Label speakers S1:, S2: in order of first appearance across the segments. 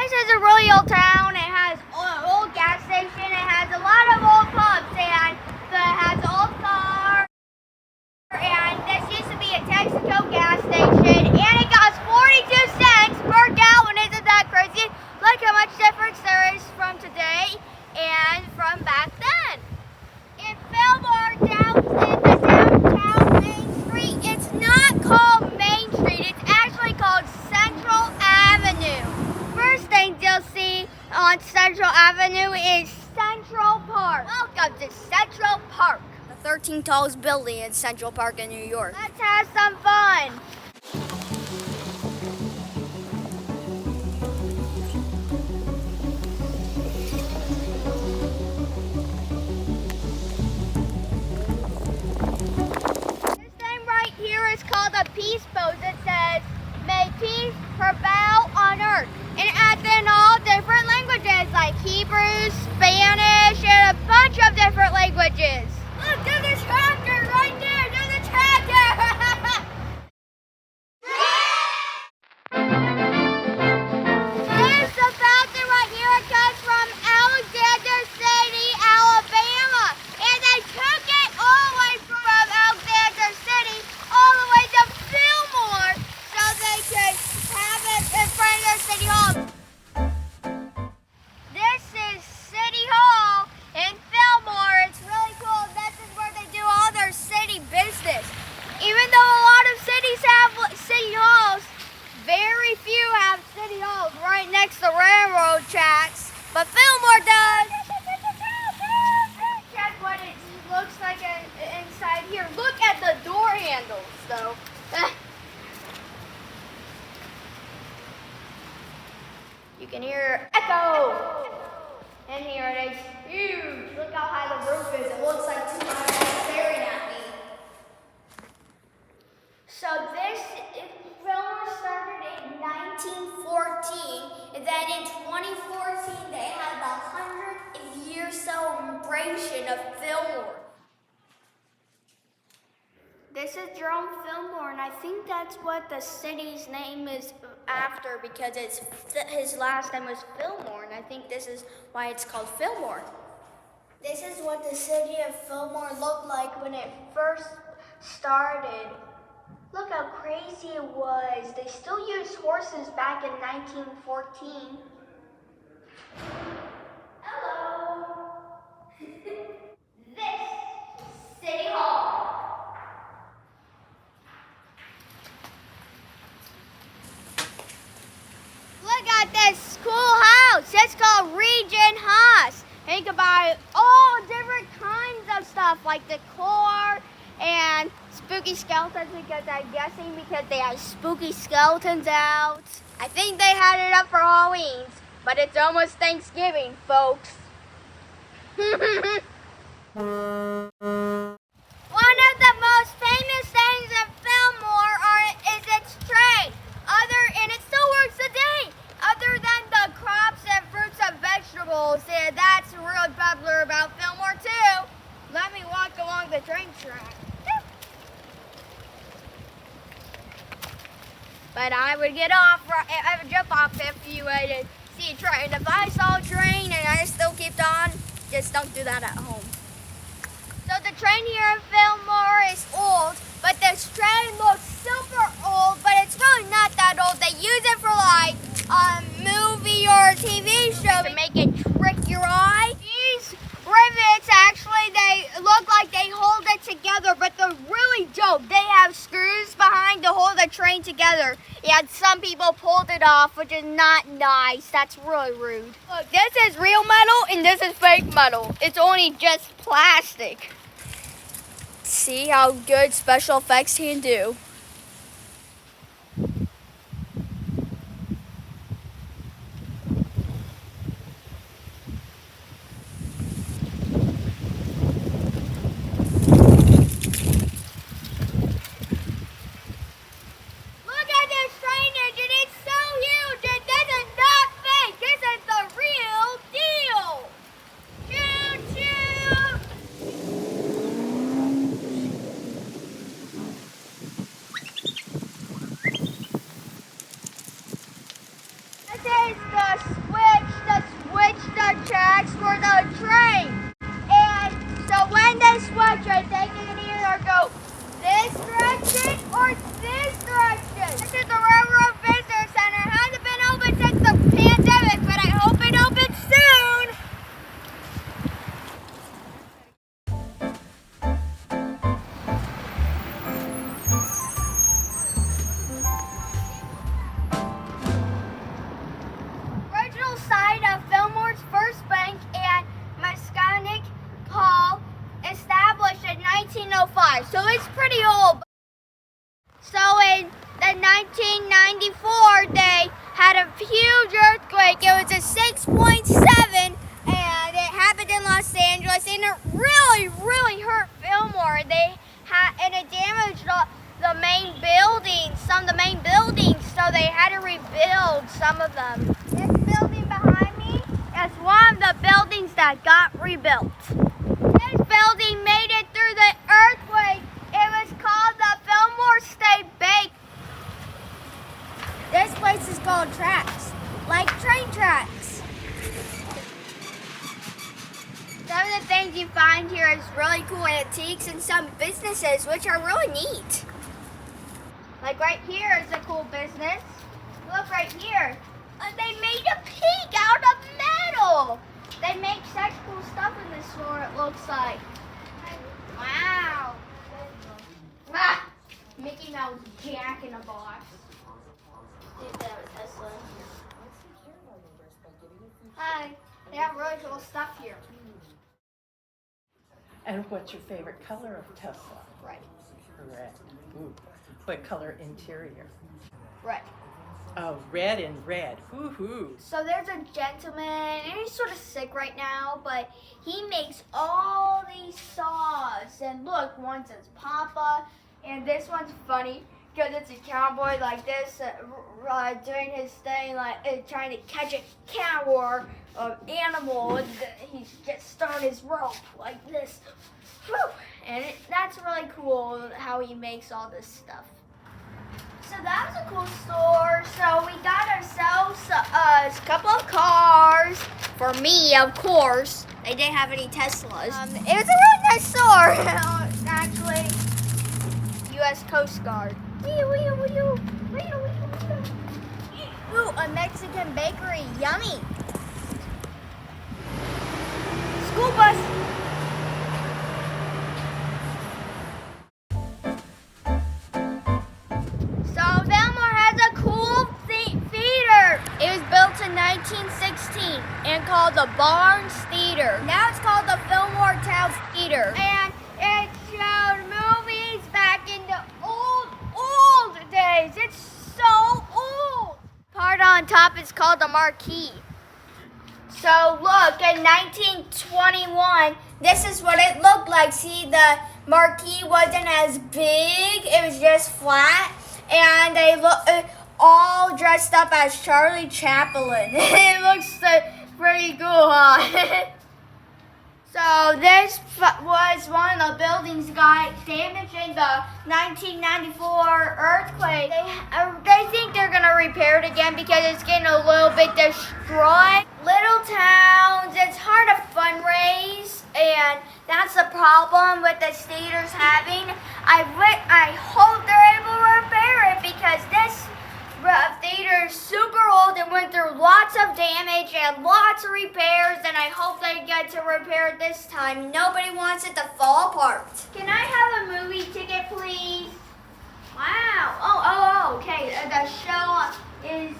S1: This is a really old town. It has an old gas station. It has a lot of old pubs and it has old cars. And this used to be a Texaco gas station, and it costs 42 cents per gallon. Isn't that crazy? Look how much difference there is from today and from back then. In Fillmore, down in the downtown Main Street, it's not called Main Street. It's actually called Central Avenue. First thing you'll see on Central Avenue is Central Park. Welcome to Central Park. 13th tallest building in Central Park in New York. Let's have some fun. This thing right here is called a peace pose. It says, "May peace prevail on earth." And it adds in all different languages like Hebrew, Spanish, and a bunch of different languages. Look, there's a tractor right there. There's a tractor. There's the fountain right here. It comes from Alexander City, Alabama. And they took it all the way from Alexander City all the way to Fillmore so they could have it in front of their city hall. This is City Hall in Fillmore. It's really cool. This is where they do all their city business. Even though a lot of cities have city halls, very few have city halls right next to railroad tracks. But Fillmore does. Check what it looks like inside here. Look at the door handles, though. You can hear echo. And here it is, huge. Look how high the roof is. It looks like two eyes staring at me. So this Fillmore started in 1914, and then in 2014 they had the 100th year celebration of Fillmore. This is Jerome Fillmore, and I think that's what the city's name is after because his last name was Fillmore, and I think this is why it's called Fillmore. This is what the city of Fillmore looked like when it first started. Look how crazy it was. They still used horses back in 1914. Hello. This is City Hall. Look at this cool house. It's called Regent House. And you can buy all different kinds of stuff like decor and spooky skeletons because I'm guessing because they have spooky skeletons out. I think they had it up for Halloween, but it's almost Thanksgiving, folks. One of the most famous things in Fillmore is its trade. And it still works today. Other than the crops and fruits and vegetables, and that's really popular about Fillmore too. Let me walk along the train track. But I would jump off if you would see a train. If I saw a train and I still kept on, just don't do that at home. So the train here in Fillmore is old, but this train looks super old, but it's really not that old. They use it for like a movie or a TV show to make it trick your eye. These rivets actually, they look like they hold it together, but they're really dope. They have screws behind to hold the train together. And some people pulled it off, which is not nice. That's really rude. Look, this is real metal and this is fake metal. It's only just plastic. See how good special effects can do. which way. They can either go this direction or this direction. This is the Railroad Visitor Center. It hasn't been open since the pandemic, but I hope it opens soon. Original site of Fillmore's first bank and Masconic Hall, established in 1905, so it's pretty old. So in the 1994, they had a huge earthquake. It was a 6.7, and it happened in Los Angeles, and it really hurt Fillmore. And it damaged the main buildings, some of the main buildings, so they had to rebuild some of them. This building behind me is one of the buildings that got rebuilt. This building made it through the earthquake. It was called the Fillmore State Bank. This place is called tracks, like train tracks. Some of the things you find here is really cool antiques and some businesses, which are really neat. Like right here is a cool business. Look right here. They made a pig out of metal. They make such cool stuff in this store, it looks like. Wow. Ah, Mickey Mouse Jack in a box. Dude, that was Tesla. Hi. They have really cool stuff here.
S2: And what's your favorite color of Tesla?
S1: Red.
S2: Red. Ooh. What color interior?
S1: Red.
S2: Oh, red and red. Woo-hoo.
S1: So there's a gentleman, and he's sort of sick right now, but he makes all these saws. And look, one says Papa, and this one's funny because it's a cowboy like this doing his thing, like trying to catch a cow or an animal. And he's just throwing his rope like this. Whew. And that's really cool how he makes all this stuff. So that was a cool store. So we got ourselves a couple of cars. For me, of course. They didn't have any Teslas. It was a really nice store. Actually, U.S. Coast Guard. Ooh, a Mexican bakery. Yummy. School bus. It was built in 1916 and called the Barnes Theater. Now it's called the Fillmore Town Theater. And it showed movies back in the old days. It's so old. Part on top is called the Marquee. So look, in 1921, this is what it looked like. See, the Marquee wasn't as big. It was just flat. And they all dressed up as Charlie Chaplin. It looks pretty cool, huh? So this was one of the buildings got damaged in the 1994 earthquake. They think they're going to repair it again because it's getting a little bit destroyed. Little towns, it's hard to fundraise, and that's the problem with the theaters having. I hope they're able to repair it because this theater is super old and went through lots of damage and lots of repairs, and I hope they get to repair it this time. Nobody wants it to fall apart. Can I have a movie ticket, please? Wow. Oh, okay. The show is,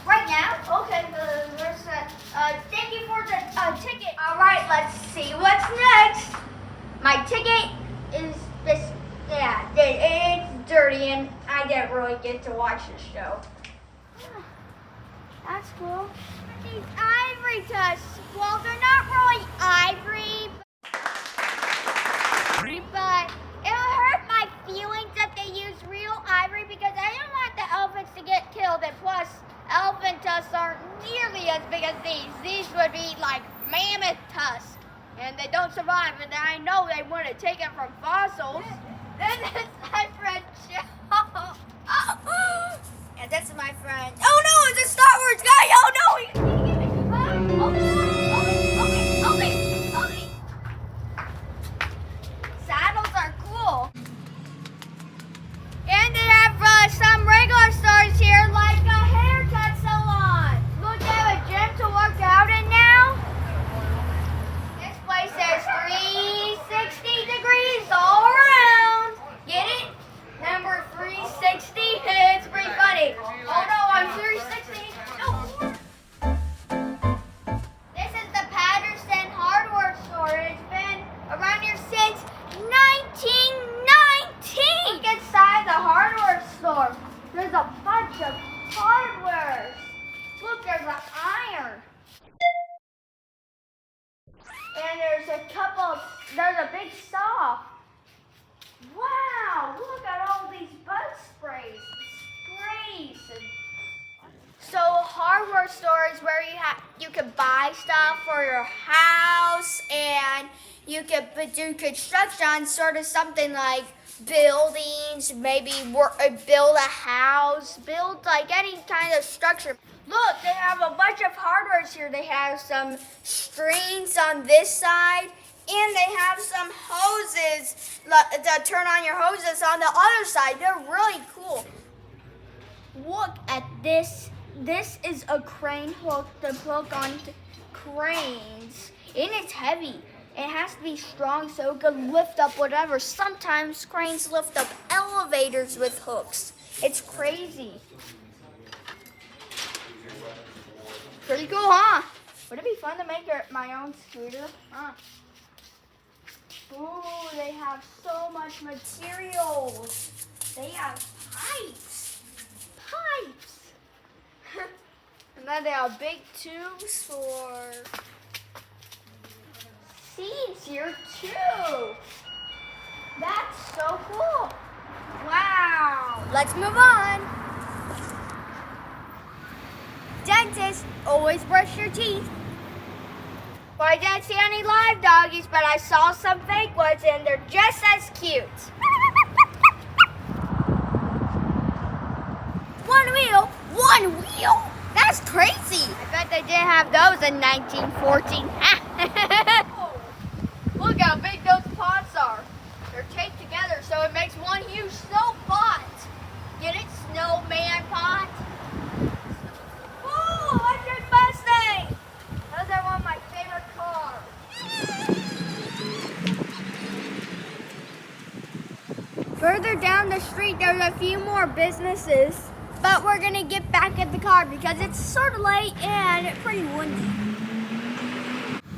S1: right now? Okay. Thank you for the ticket. All right, let's see what's next. My ticket is this. Yeah, it's dirty, and I didn't really get to watch the show. That's cool. These ivory tusks, well, they're not really ivory, but it'll hurt my feelings if they use real ivory because I don't want the elephants to get killed, and plus, elephant tusks aren't nearly as big as these. These would be like mammoth tusks, and they don't survive, and I know they want to take it from fossils. And that's my friend Joe. And that's my friend. Oh no, it's a Star Wars guy. Oh no, he's gonna get me. Okay. And there's a big saw. Wow, look at all these bug sprays, So hardware store is where you can buy stuff for your house, and you can do construction, sort of something like buildings, maybe build a house, build like any kind of structure. Look, they have a bunch of hardwares here. They have some strings on this side, and they have some hoses to turn on your hoses on the other side. They're really cool. Look at this. This is a crane hook to hook onto cranes, and it's heavy. It has to be strong so it can lift up whatever. Sometimes cranes lift up elevators with hooks. It's crazy. Pretty cool, huh? Would it be fun to make my own scooter? Huh? Ooh, they have so much materials. They have pipes. And then they have big tubes for seeds here too. That's so cool. Wow. Let's move on. Dentist, always brush your teeth. Well, I didn't see any live doggies, but I saw some fake ones, and they're just as cute. One wheel? That's crazy. I bet they didn't have those in 1914. Look how big those pots are. They're taped together so it makes one huge snow pot. Get it? Snowman pot? Ooh, electric Mustang. Those are one of my favorite cars. Further down the street, there's a few more businesses. But we're going to get back at the car because it's sort of late and pretty windy.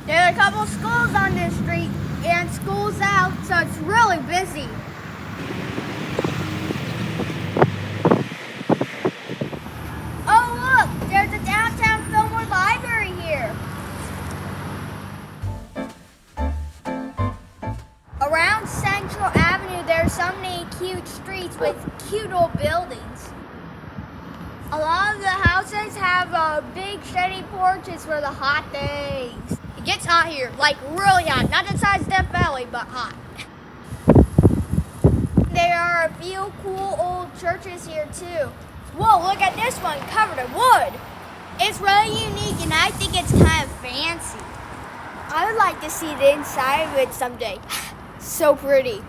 S1: There are a couple schools on this street and school's out, so it's really busy. Oh look, there's a downtown Fillmore library here. Around Central Avenue, there are so many cute streets with cute old buildings. A lot of the houses have big shady porches for the hot days. It gets hot here, like really hot. Not the size of Death Valley, but hot. There are a few cool old churches here too. Whoa, look at this one, covered in wood. It's really unique and I think it's kind of fancy. I would like to see the inside of it someday. So pretty.